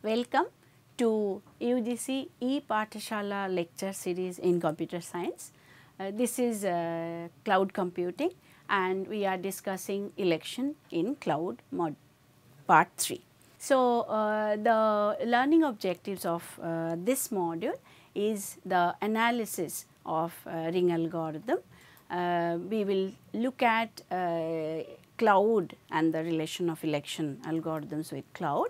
Welcome to UGC E-Pathashala lecture series in computer science. This is cloud computing and we are discussing election in cloud part 3. So, the learning objectives of this module is the analysis of ring algorithm. We will look at cloud and the relation of election algorithms with cloud,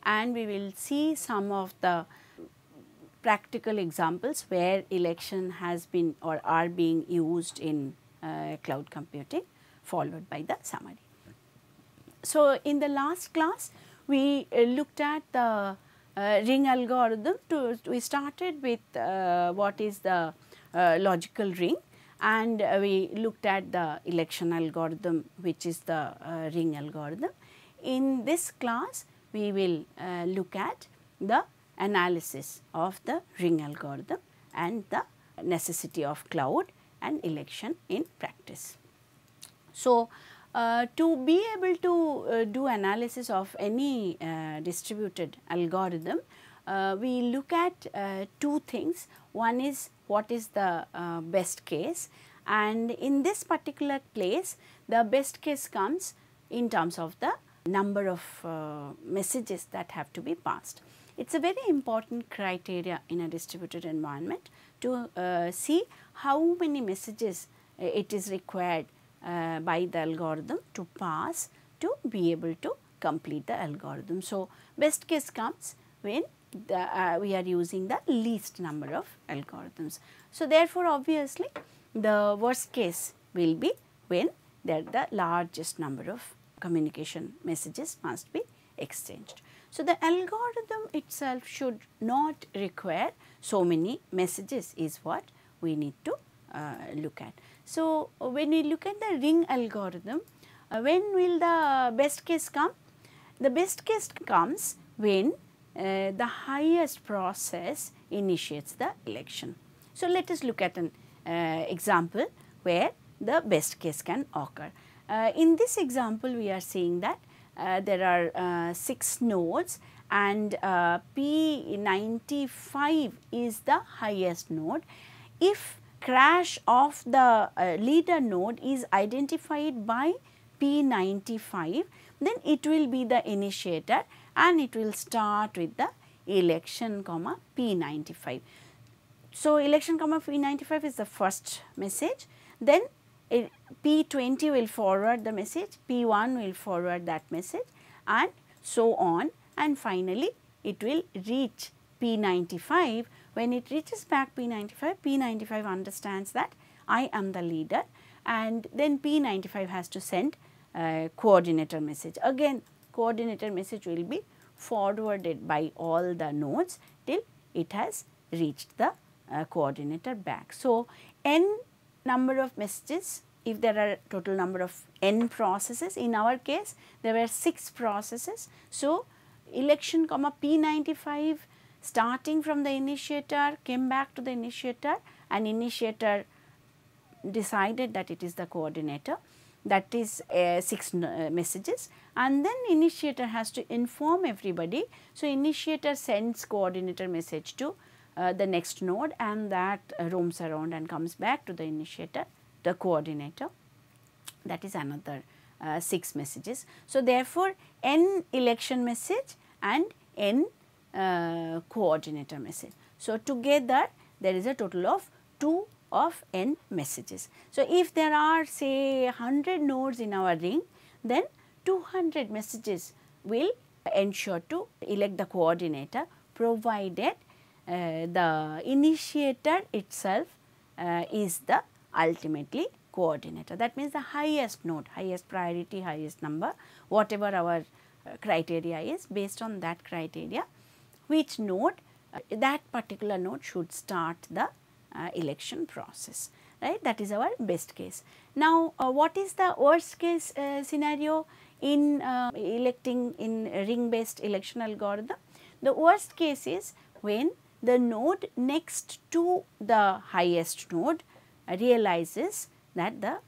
and we will see some of the practical examples where election has been or are being used in cloud computing, followed by the summary. So, in the last class we looked at the ring algorithm. We started with what is the logical ring, and we looked at the election algorithm, which is the ring algorithm. In this class we will look at the analysis of the ring algorithm and the necessity of cloud and election in practice. So, to be able to do analysis of any distributed algorithm, we look at two things. One is what is the best case, and in this particular place the best case comes in terms of the number of messages that have to be passed. It is a very important criteria in a distributed environment to see how many messages it is required by the algorithm to pass to be able to complete the algorithm. So, best case comes when we are using the least number of algorithms. So, therefore, obviously the worst case will be when the largest number of communication messages must be exchanged. So, the algorithm itself should not require so many messages is what we need to look at. So, when we look at the ring algorithm, when will the best case come? The best case comes when the highest process initiates the election. So, let us look at an example where the best case can occur. In this example, we are seeing that there are 6 nodes and P95 is the highest node. If crash of the leader node is identified by P95, then it will be the initiator and it will start with the election comma P95. So, election comma P95 is the first message, then P20 will forward the message, P1 will forward that message and so on, and finally it will reach P95. When it reaches back P95, P95 understands that I am the leader, and then P95 has to send coordinator message. Again coordinator message will be forwarded by all the nodes till it has reached the coordinator back. So, n number of messages, if there are total number of n processes, in our case there were 6 processes. So, election comma P95 starting from the initiator came back to the initiator, and initiator decided that it is the coordinator, that is 6 messages, and then initiator has to inform everybody. So, initiator sends coordinator message to the next node, and that roams around and comes back to the initiator, the coordinator, that is another 6 messages. So, therefore, n election message and n coordinator message. So, together there is a total of 2 of n messages. So, if there are say 100 nodes in our ring, then 200 messages will ensure to elect the coordinator, provided the initiator itself is the ultimately coordinator. That means, the highest node, highest priority, highest number, whatever our criteria is, based on that criteria, which node, that particular node should start the election process, right. That is our best case. Now, what is the worst case scenario in electing in ring based election algorithm? The worst case is when the node next to the highest node realizes that the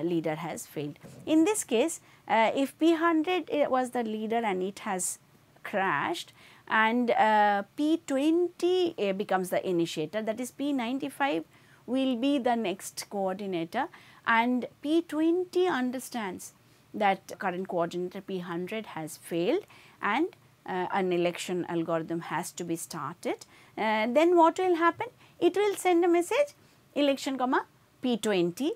leader has failed. In this case, if P100 was the leader and it has crashed, and P20 becomes the initiator, that is P95 will be the next coordinator, and P20 understands that current coordinator P100 has failed and an election algorithm has to be started. Then what will happen? It will send a message election comma P20,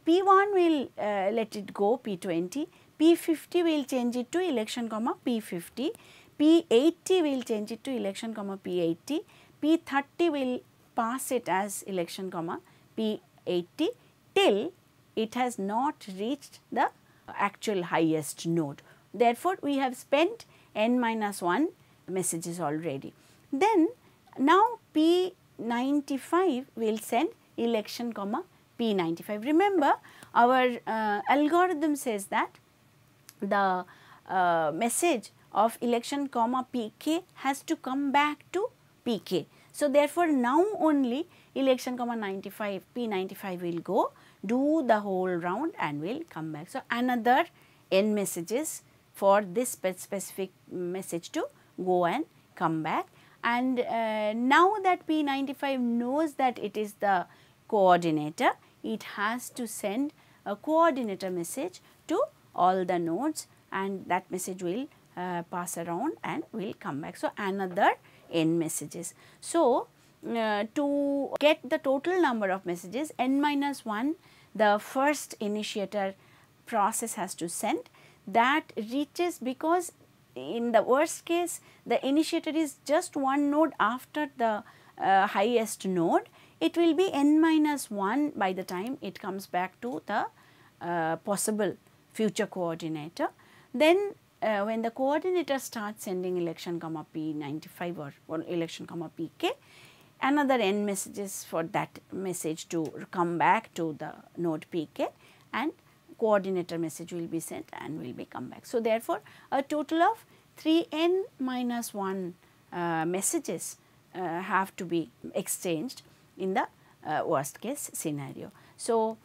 P1 will let it go P20, P50 will change it to election comma P50, P80 will change it to election comma P80, P30 will pass it as election comma P80 till it has not reached the actual highest node. Therefore, we have spent n minus 1 messages already. Then now P95 will send election comma P95. Remember, our algorithm says that the message of election comma Pk has to come back to Pk. So, therefore, now only election comma 95 P95 will go, do the whole round and will come back. So, another n messages for this specific message to go and come back, and now that P95 knows that it is the coordinator, it has to send a coordinator message to all the nodes, and that message will pass around and will come back. So, another n messages. So, to get the total number of messages n minus 1, the first initiator process has to send, that reaches, because in the worst case the initiator is just one node after the highest node, it will be n minus 1 by the time it comes back to the possible future coordinator. Then when the coordinator starts sending election comma P95 or election comma Pk, another n messages for that message to come back to the node Pk, and coordinator message will be sent and will be come back. So, therefore, a total of 3n minus 1 messages have to be exchanged in the worst case scenario. So,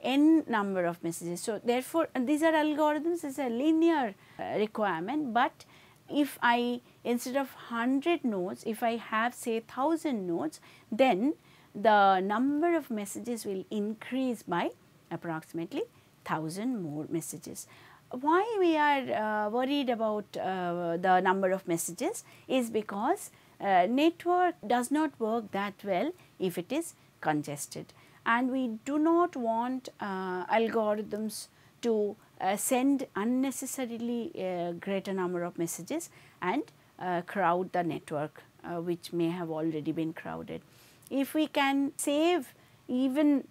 n number of messages. So, therefore, these are algorithms, is a linear requirement, but if I, instead of 100 nodes, if I have say 1000 nodes, then the number of messages will increase by approximately 1000 more messages. Why we are worried about the number of messages is because network does not work that well if it is congested, and we do not want algorithms to send unnecessarily greater number of messages and crowd the network which may have already been crowded. If we can save even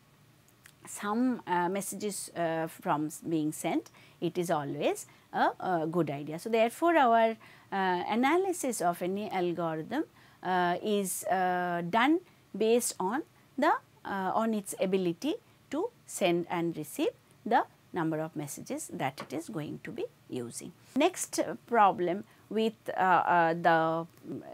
some messages from being sent, it is always a good idea. So, therefore, our analysis of any algorithm is done based on the on its ability to send and receive the number of messages that it is going to be using. Next problem with the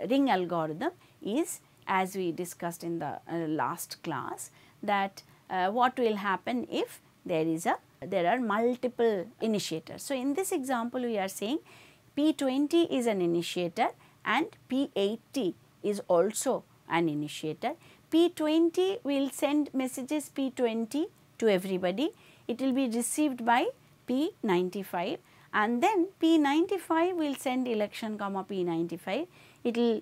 ring algorithm is, as we discussed in the last class, that what will happen if there are multiple initiators. So, in this example we are saying P20 is an initiator and P80 is also an initiator. P20 will send messages P20 to everybody, it will be received by P95, and then P95 will send election comma P95, it will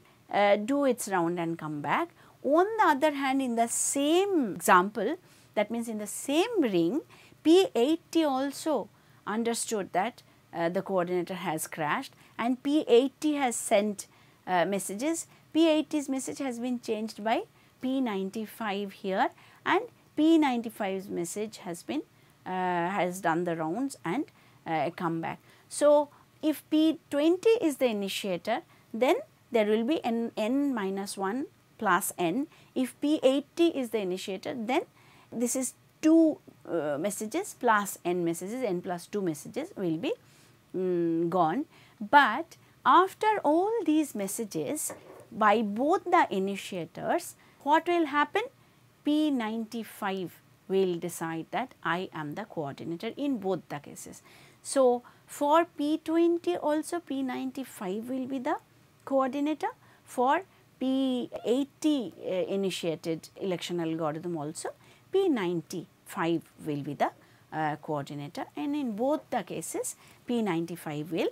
do its round and come back. On the other hand, in the same example, that means in the same ring, P80 also understood that the coordinator has crashed and P80 has sent messages. P80's message has been changed by P95 here, and P95's message has been has done the rounds and come back. So, if P20 is the initiator, then there will be n minus 1 plus n. If P80 is the initiator, then this is 2 messages plus n messages, n plus 2 messages will be gone. But after all these messages by both the initiators, what will happen? P95 will decide that I am the coordinator in both the cases. So, for P20 also P95 will be the coordinator. For P80 initiated election algorithm also, P95 will be the coordinator, and in both the cases P95 will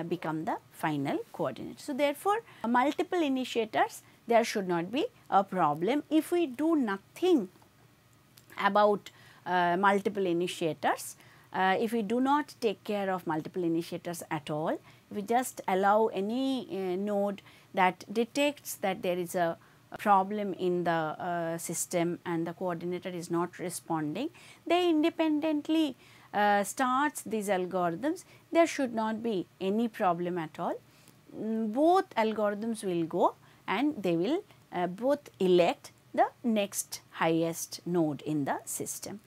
become the final coordinator. So, therefore, multiple initiators, there should not be a problem if we do nothing about multiple initiators. If we do not take care of multiple initiators at all, if we just allow any node that detects that there is a problem in the system and the coordinator is not responding, they independently starts these algorithms, there should not be any problem at all. Both algorithms will go and they will both elect the next highest node in the system.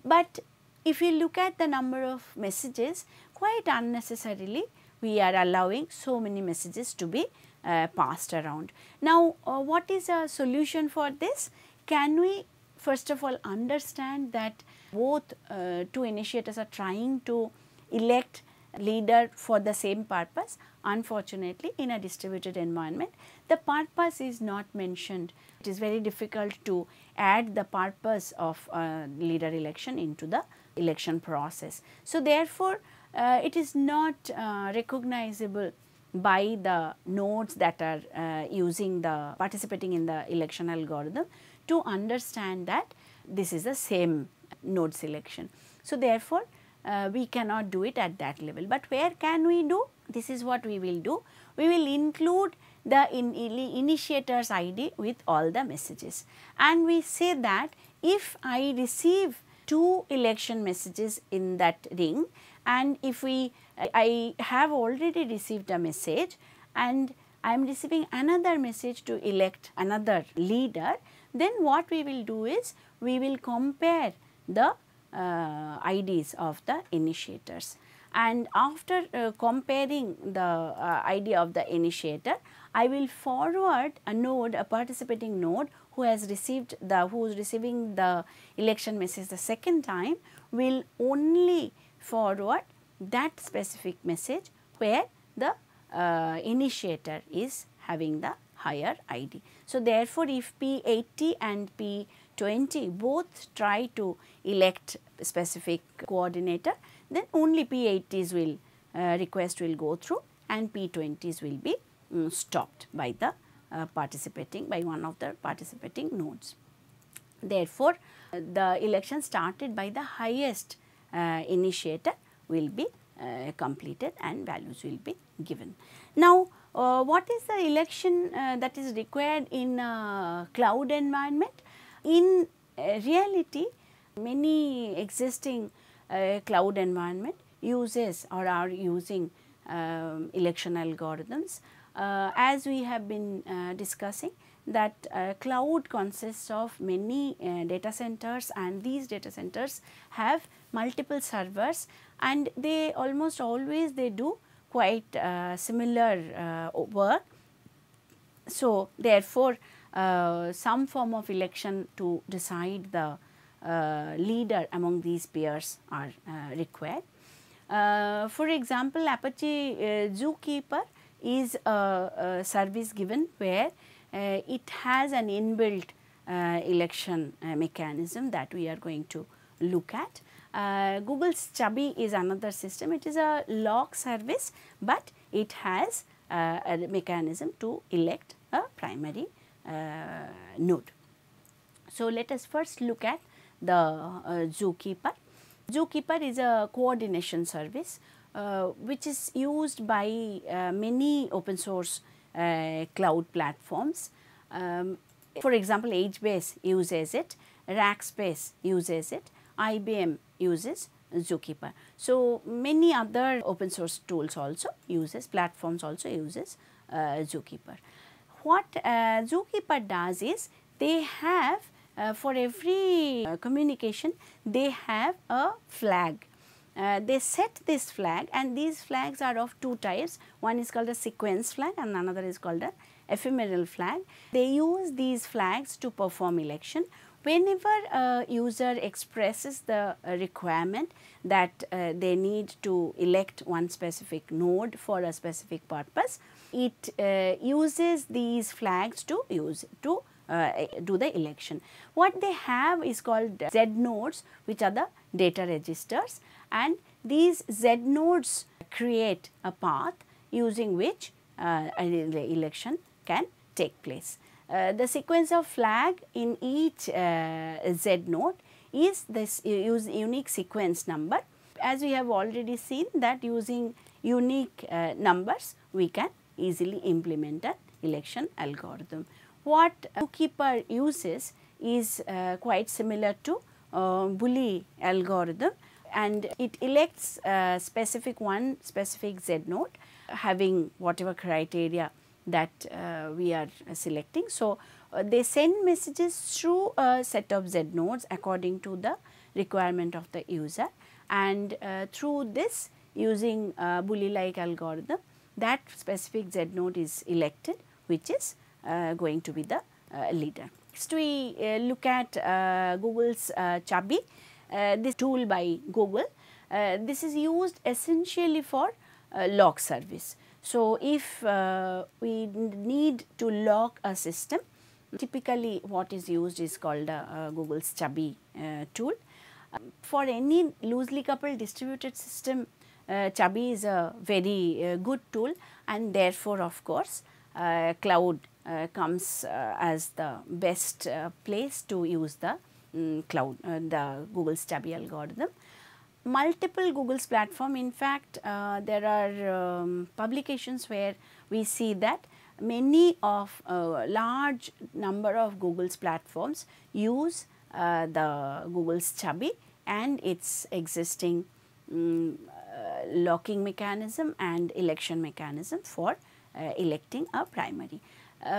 But if you look at the number of messages, quite unnecessarily we are allowing so many messages to be passed around. Now, what is a solution for this? Can we first of all understand that both two initiators are trying to elect leader for the same purpose? Unfortunately, in a distributed environment, the purpose is not mentioned. It is very difficult to add the purpose of leader election into the election process. So, therefore, it is not recognizable by the nodes that are participating in the election algorithm to understand that this is the same node selection. So, therefore, we cannot do it at that level, but where can we do? This is what we will do. We will include the initiator's ID with all the messages, and we say that if I receive 2 election messages in that ring, and if I have already received a message and I am receiving another message to elect another leader, then what we will do is we will compare the IDs of the initiators, and after comparing the ID of the initiator, I will forward a node, a participating node who is receiving the election message the second time, will only forward that specific message where the initiator is having the higher ID. So, therefore, if P80 and P20 both try to elect a specific coordinator, then only P80's request will go through and P20's will be stopped by the one of the participating nodes. Therefore, the election started by the highest initiator will be completed and values will be given. Now, what is the election that is required in a cloud environment? In reality, many existing cloud environment uses or are using election algorithms. As we have been discussing, that cloud consists of many data centers, and these data centers have multiple servers, and they almost always they do quite similar work. So, therefore, some form of election to decide the leader among these peers are required. For example, Apache Zookeeper is a service given where it has an inbuilt election mechanism that we are going to look at. Google's Chubby is another system. It is a log service, but it has a mechanism to elect a primary node. So, let us first look at the Zookeeper. Zookeeper is a coordination service which is used by many open source cloud platforms. For example, HBase uses it, Rackspace uses it, IBM uses Zookeeper. So, many other open source tools also uses, platforms also uses Zookeeper. What Zookeeper does is they have for every communication they have a flag. They set this flag, and these flags are of two types. One is called a sequence flag and another is called a ephemeral flag. They use these flags to perform election. Whenever a user expresses the requirement that they need to elect one specific node for a specific purpose, it uses these flags to do the election. What they have is called Z nodes, which are the data registers, and these Z nodes create a path using which the election can take place. The sequence of flag in each Z node is this unique sequence number. As we have already seen that using unique numbers we can easily implement an election algorithm. What Zookeeper uses is quite similar to Bully algorithm, and it elects one specific Z node having whatever criteria that we are selecting. So, they send messages through a set of Z nodes according to the requirement of the user, and through this using Bully like algorithm, that specific Z node is elected, which is going to be the leader. Next we look at Google's Chubby, this tool by Google. This is used essentially for log service. So, if we need to log a system, typically what is used is called Google's Chubby tool. For any loosely coupled distributed system, Chubby is a very good tool, and therefore, of course, cloud comes as the best place to use the the Google's Chubby algorithm. Multiple Google's platform, in fact, there are publications where we see that many of large number of Google's platforms use the Google's Chubby and its existing locking mechanism and election mechanism for electing a primary.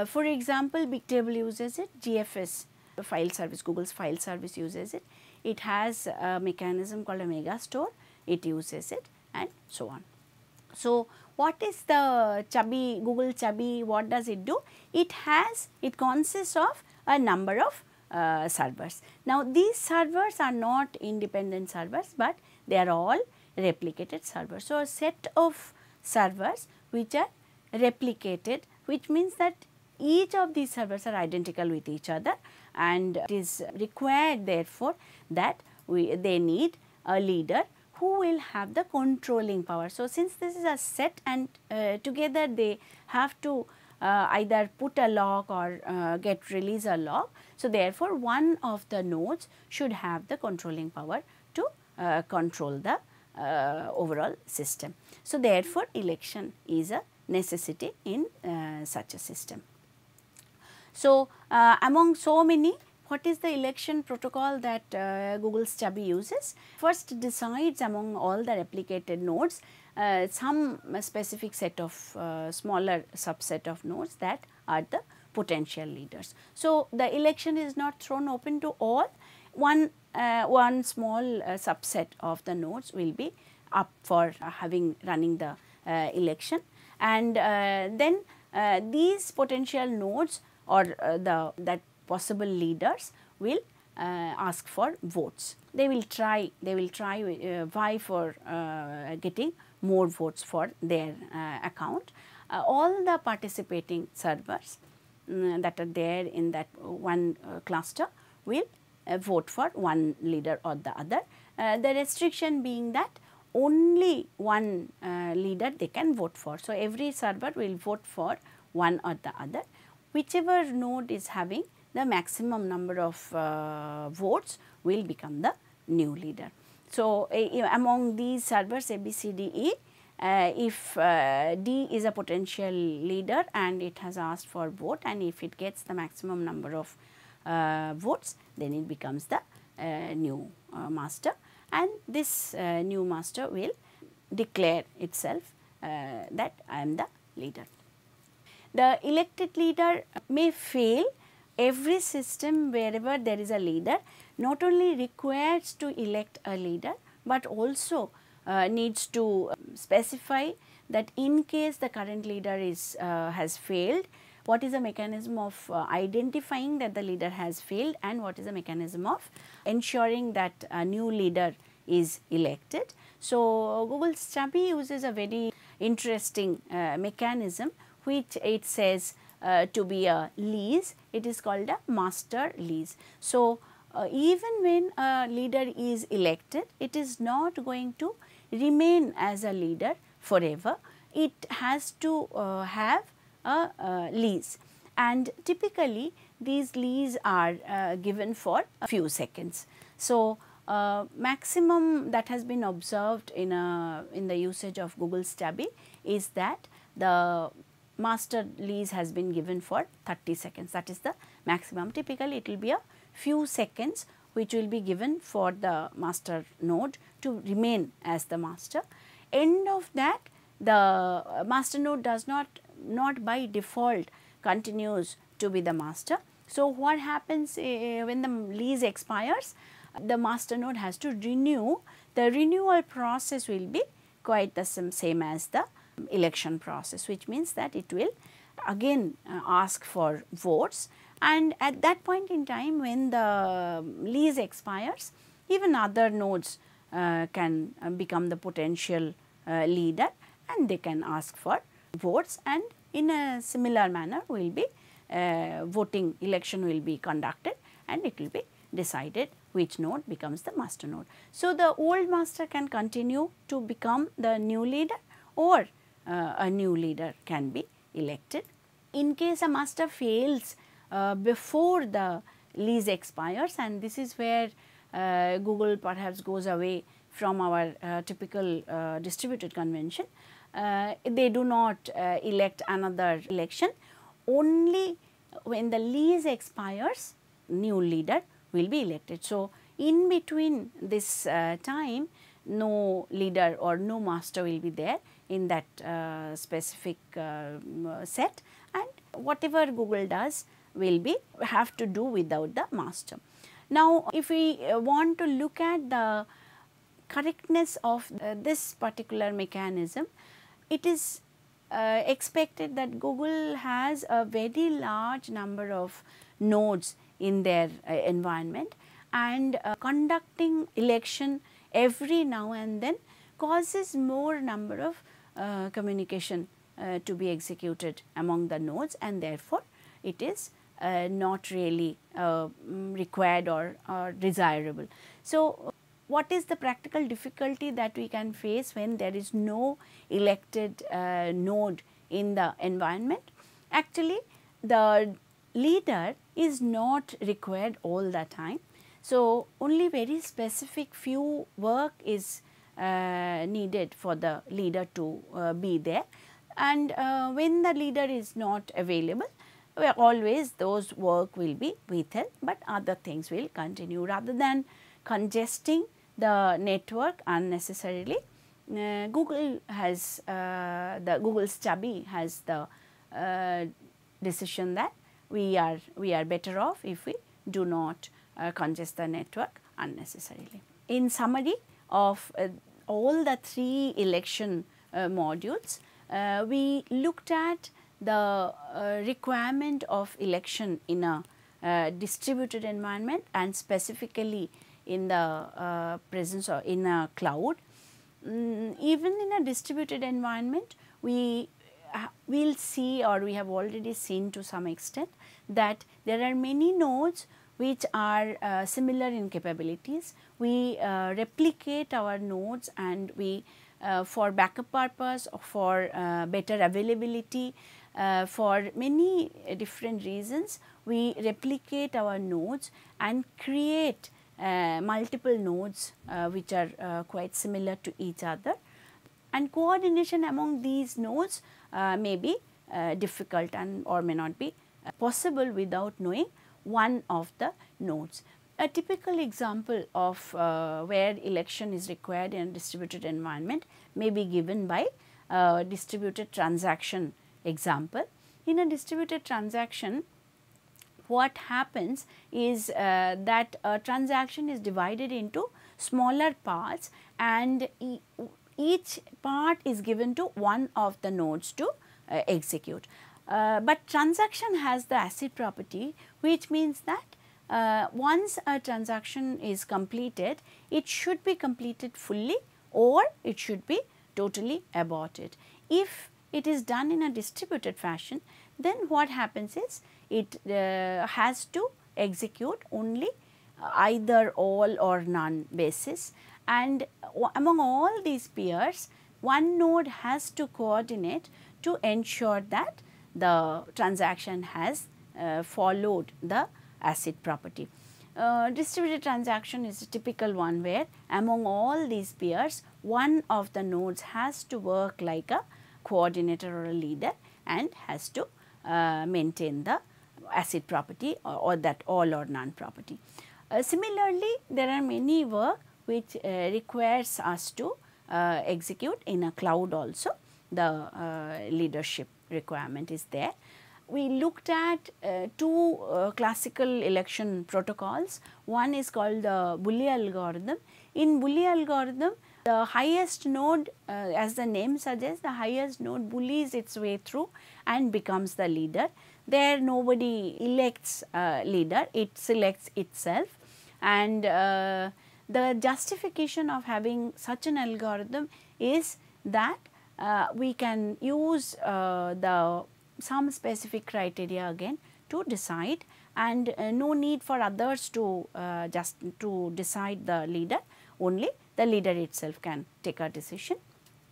For example, Bigtable uses it, GFS file service, Google's file service uses it. It has a mechanism called a megastore, it uses it, and so on. So, what is the Chubby, Google Chubby, what does it do? It consists of a number of servers. Now, these servers are not independent servers, but they are all replicated servers. So, a set of servers which are replicated, which means that each of these servers are identical with each other, and it is required therefore that they need a leader who will have the controlling power. So, since this is a set and together they have to either put a lock or release a lock. So, therefore, one of the nodes should have the controlling power to control the overall system. So, therefore, election is a necessity in such a system. So, among so many, what is the election protocol that Google's Chubby uses? First decides among all the replicated nodes some specific set of smaller subset of nodes that are the potential leaders. So, the election is not thrown open to all, one small subset of the nodes will be up for running the election, and then these potential nodes or that possible leaders will ask for votes. They will try vie for getting more votes for their account. All the participating servers that are there in that one cluster will vote for one leader or the other. The restriction being that only one leader they can vote for. So, every server will vote for one or the other. Whichever node is having the maximum number of votes will become the new leader. So, among these servers A, B, C, D, E, if D is a potential leader and it has asked for vote, and if it gets the maximum number of votes, then it becomes the new master, and this new master will declare itself that I am the leader. The elected leader may fail. Every system wherever there is a leader not only requires to elect a leader, but also needs to specify that in case the current leader has failed, what is the mechanism of identifying that the leader has failed, and what is the mechanism of ensuring that a new leader is elected. So, Google's Chubby uses a very interesting mechanism which it says to be a lease, it is called a master lease. So, even when a leader is elected, it is not going to remain as a leader forever. It has to have a lease, and typically these leases are given for a few seconds. So, maximum that has been observed in the usage of Google Stubby is that the master lease has been given for 30 seconds, that is the maximum. Typically it will be a few seconds which will be given for the master node to remain as the master. End of that, the master node does not by default continues to be the master. So, what happens when the lease expires? The master node has to renew. The renewal process will be quite the same as the election process, which means that it will again ask for votes, and at that point in time when the lease expires, even other nodes can become the potential leader, and they can ask for votes, and in a similar manner will be voting, election will be conducted, and it will be decided which node becomes the master node. So, the old master can continue to become the new leader, or a new leader can be elected. In case a master fails before the lease expires, and this is where Google perhaps goes away from our typical distributed convention, they do not elect another election. Only when the lease expires, new leader will be elected. So, in between this time, no leader or no master will be there in that specific set, and whatever Google does will be have to do without the master. Now, if we want to look at the correctness of this particular mechanism, it is expected that Google has a very large number of nodes in their environment, and conducting election every now and then causes more number of communication to be executed among the nodes, and therefore, it is not really required or desirable. So, what is the practical difficulty that we can face when there is no elected node in the environment? Actually, the leader is not required all the time. So, only very specific few work is needed for the leader to be there, and when the leader is not available, always those work will be withheld, but other things will continue. Rather than congesting the network unnecessarily, Google has the Google Stubby has the decision that we are better off if we do not congest the network unnecessarily. In summary of all the 3 election modules, we looked at the requirement of election in a distributed environment, and specifically in the presence or in a cloud. Even in a distributed environment, we will see, or we have already seen to some extent, that there are many nodes which are similar in capabilities. We replicate our nodes, and we for backup purpose, for better availability, for many different reasons, we replicate our nodes and create multiple nodes which are quite similar to each other, and coordination among these nodes may be difficult and or may not be possible without knowing one of the nodes. A typical example of where election is required in a distributed environment may be given by a distributed transaction example. In a distributed transaction, what happens is that a transaction is divided into smaller parts, and each part is given to one of the nodes to execute. But transaction has the acid property, which means that once a transaction is completed, it should be completed fully or it should be totally aborted. If it is done in a distributed fashion, then what happens is it has to execute only either all or none basis, and among all these peers one node has to coordinate to ensure that the transaction has followed the acid property. Distributed transaction is a typical one where among all these peers one of the nodes has to work like a coordinator or a leader and has to maintain the acid property or that all or none property. Similarly, there are many work which requires us to execute in a cloud also. The leadership requirement is there. We looked at two classical election protocols. One is called the Bully algorithm. In Bully algorithm, the highest node, as the name suggests, the highest node bullies its way through and becomes the leader. There nobody elects leader, it selects itself, and the justification of having such an algorithm is that we can use some specific criteria again to decide, and no need for others to just to decide the leader, only the leader itself can take a decision.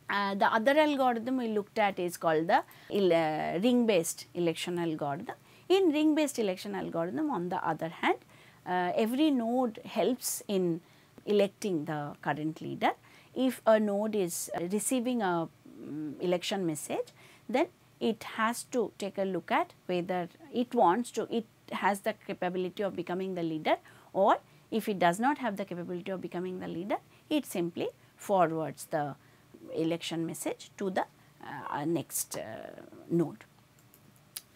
The other algorithm we looked at is called the ring based election algorithm. In ring based election algorithm, on the other hand, every node helps in electing the current leader. If a node is receiving a election message, then it has to take a look at whether it has the capability of becoming the leader, or if it does not have the capability of becoming the leader, it simply forwards the election message to the next node.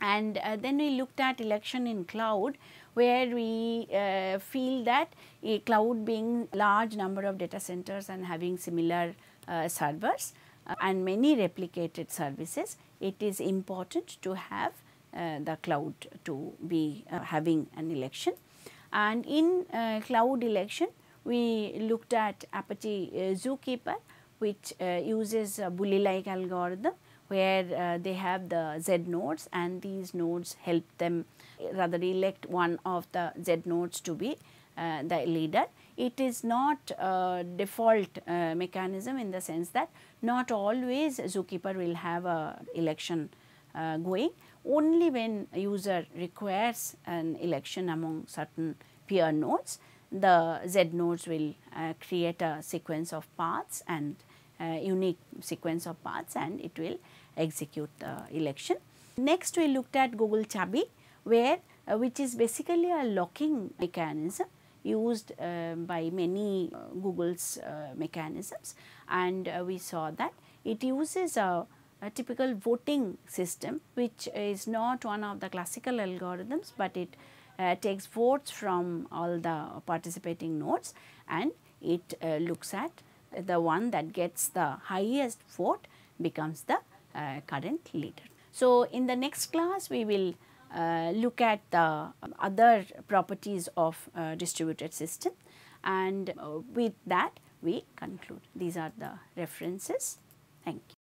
And then we looked at election in cloud, where we feel that a cloud being large number of data centers and having similar servers and many replicated services, it is important to have the cloud to be having an election. And in cloud election, we looked at Apache Zookeeper, which uses a Bully like algorithm, where they have the Z nodes, and these nodes help them rather elect one of the Z nodes to be the leader. It is not a default mechanism, in the sense that not always Zookeeper will have a election going. Only when a user requires an election among certain peer nodes, the Z nodes will create a sequence of paths and unique sequence of paths, and it will execute the election. Next, we looked at Google Chabi, where which is basically a locking mechanism used by many Google's mechanisms, and we saw that it uses a typical voting system, which is not one of the classical algorithms, but it takes votes from all the participating nodes, and it looks at the one that gets the highest vote becomes the current leader. So, in the next class we will look at the other properties of distributed system, and with that we conclude. These are the references. Thank you.